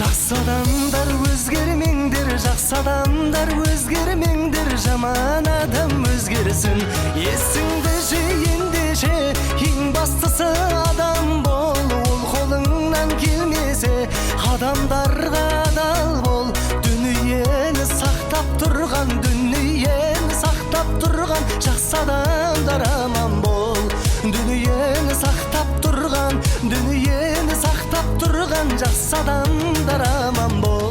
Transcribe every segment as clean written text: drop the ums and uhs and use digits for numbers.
Жақсы адамдар өзгермеңдер, жақсы адамдар өзгермеңдер, жаман адам өзгерсін. Есіңді жи ендеше, ең бастысы адам бол. Ол қолыңнан келмесе, адамдарға адал бол. Дүниені сақтап тұрған, дүниені сақтап тұрған жақсы адамдар аман бол. Дүниені сақтап тұрған, дүниені сақтап тұрған жақсы адамдар аман бол.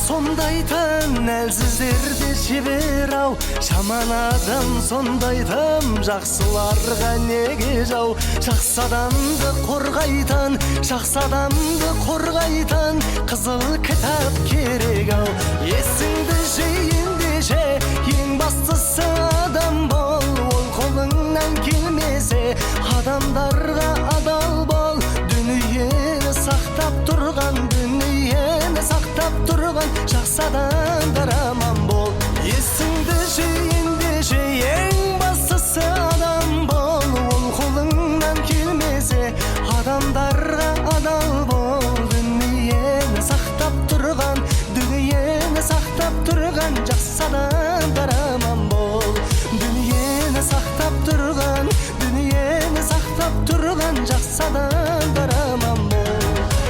Сондайтын әлсіздерде шебер ау, жаман адам сондайтын жақсыларға неге жау. Жақсы адамды қорғайтын, жақсы адамды қорғайтын қызыл кітап керек ау. Есіңді жи ендеше, ең бастысы адам бол. Ол қолыңнан келмесе, адамдарға адал бол. Дүниені сақтап тұрған, дүниені сақтап тұрған жақсы адам